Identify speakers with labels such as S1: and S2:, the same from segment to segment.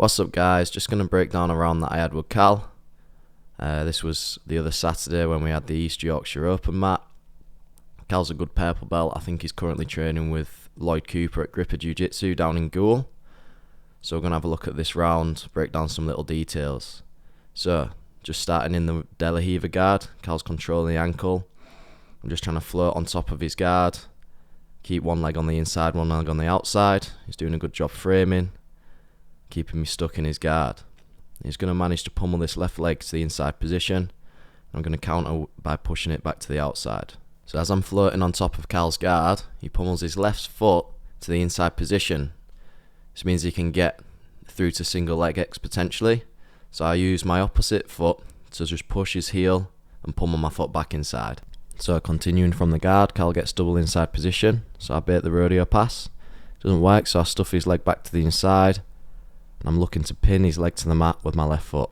S1: What's up guys, just going to break down a round that I had with Cal. This was the other Saturday when we had the East Yorkshire Open mat. Cal's a good purple belt. I think he's currently training with Lloyde Cooper at Gripper Jiu Jitsu down in Goole. So we're going to have a look at this round, break down some little details. So, just starting in the De La Riva guard, Cal's controlling the ankle. I'm just trying to float on top of his guard. Keep one leg on the inside, one leg on the outside. He's doing a good job framing, keeping me stuck in his guard. He's going to manage to pummel this left leg to the inside position. I'm going to counter by pushing it back to the outside. So as I'm floating on top of Cal's guard, he pummels his left foot to the inside position. This means he can get through to single leg X potentially. So I use my opposite foot to just push his heel and pummel my foot back inside. So continuing from the guard, Cal gets double inside position. So I bait the rodeo pass. Doesn't work, so I stuff his leg back to the inside. And I'm looking to pin his leg to the mat with my left foot.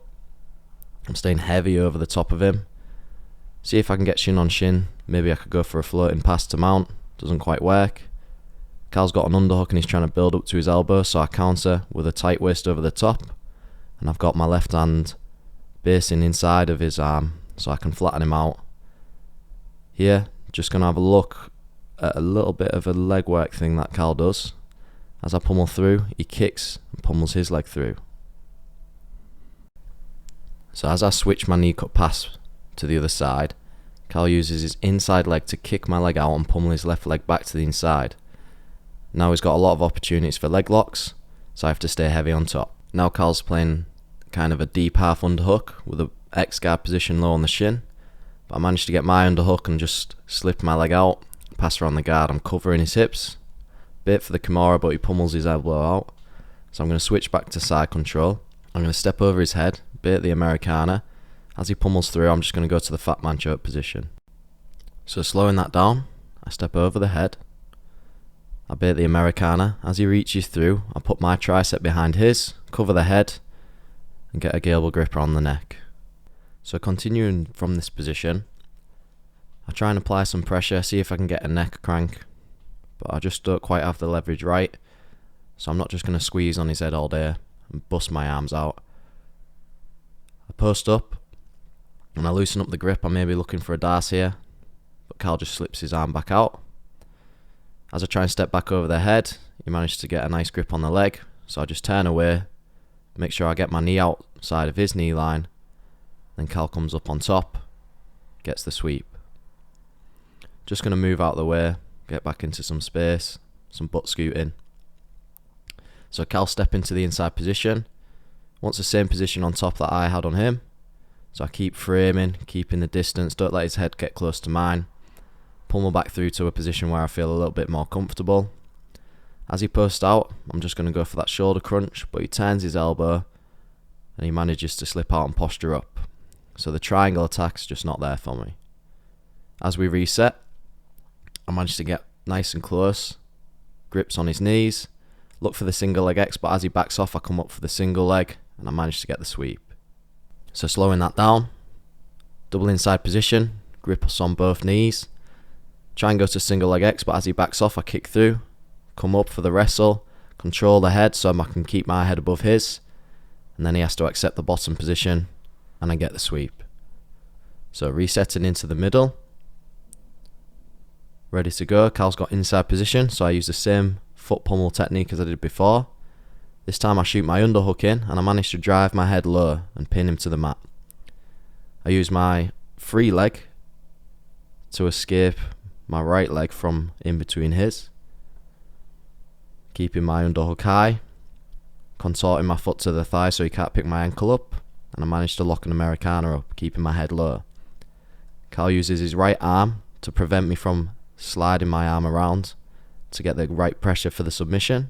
S1: I'm staying heavy over the top of him. See if I can get shin on shin. Maybe I could go for a floating pass to mount. Doesn't quite work. Cal's got an underhook and he's trying to build up to his elbow, so I counter with a tight waist over the top. And I've got my left hand basing inside of his arm so I can flatten him out. Here, just going to have a look at a little bit of a leg work thing that Cal does. As I pummel through, he kicks and pummels his leg through. So as I switch my knee cut pass to the other side, Cal uses his inside leg to kick my leg out and pummel his left leg back to the inside. Now he's got a lot of opportunities for leg locks, so I have to stay heavy on top. Now Cal's playing kind of a deep half underhook with a X guard position low on the shin. But I managed to get my underhook and just slip my leg out, pass around the guard. I'm covering his hips. Bait for the Kimura, but he pummels his elbow out. So I'm going to switch back to side control. I'm going to step over his head, bait the Americana. As he pummels through, I'm just going to go to the fat man choke position. So slowing that down, I step over the head. I bait the Americana. As he reaches through, I put my tricep behind his, cover the head, and get a gable gripper on the neck. So continuing from this position, I try and apply some pressure, see if I can get a neck crank. But I just don't quite have the leverage right, so I'm not just going to squeeze on his head all day and bust my arms out. I post up and I loosen up the grip. I may be looking for a Darce here, but Cal just slips his arm back out. As I try and step back over the head, he managed to get a nice grip on the leg, so I just turn away, make sure I get my knee outside of his knee line. Then Cal comes up on top, gets the sweep. Just going to move out of the way, get back into some space, some butt scooting. So Cal step into the inside position, wants the same position on top that I had on him. So I keep framing, keeping the distance, don't let his head get close to mine. Pummel back through to a position where I feel a little bit more comfortable. As he posts out, I'm just going to go for that shoulder crunch, but he turns his elbow and he manages to slip out and posture up. So the triangle attack's just not there for me. As we reset, I managed to get nice and close, grips on his knees, look for the single leg X, but as he backs off I come up for the single leg and I managed to get the sweep. So slowing that down, double inside position, grip us on both knees, try and go to single leg X, but as he backs off I kick through, come up for the wrestle, control the head so I can keep my head above his, and then he has to accept the bottom position and I get the sweep. So resetting into the middle, ready to go. Cal's got inside position, so I use the same foot pummel technique as I did before. This time I shoot my underhook in and I manage to drive my head low and pin him to the mat. I use my free leg to escape my right leg from in between his, keeping my underhook high, contorting my foot to the thigh so he can't pick my ankle up, and I manage to lock an Americana up, keeping my head low. Cal uses his right arm to prevent me from sliding my arm around to get the right pressure for the submission.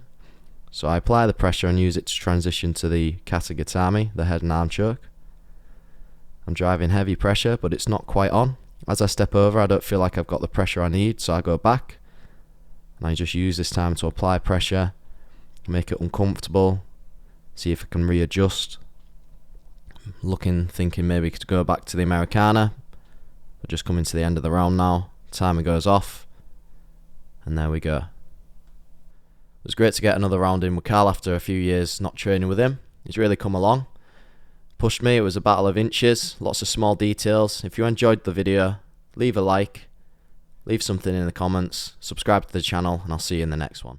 S1: So I apply the pressure and use it to transition to the katagatame, the head and arm choke. I'm driving heavy pressure, but it's not quite on. As I step over, I don't feel like I've got the pressure I need, so I go back. And I just use this time to apply pressure, make it uncomfortable, see if I can readjust. Thinking maybe to go back to the Americana. We're just coming to the end of the round now. Timer goes off. And there we go. It was great to get another round in with Cal after a few years not training with him. He's really come along. Pushed me. It was a battle of inches, lots of small details. If you enjoyed the video, leave a like, leave something in the comments, subscribe to the channel, and I'll see you in the next one.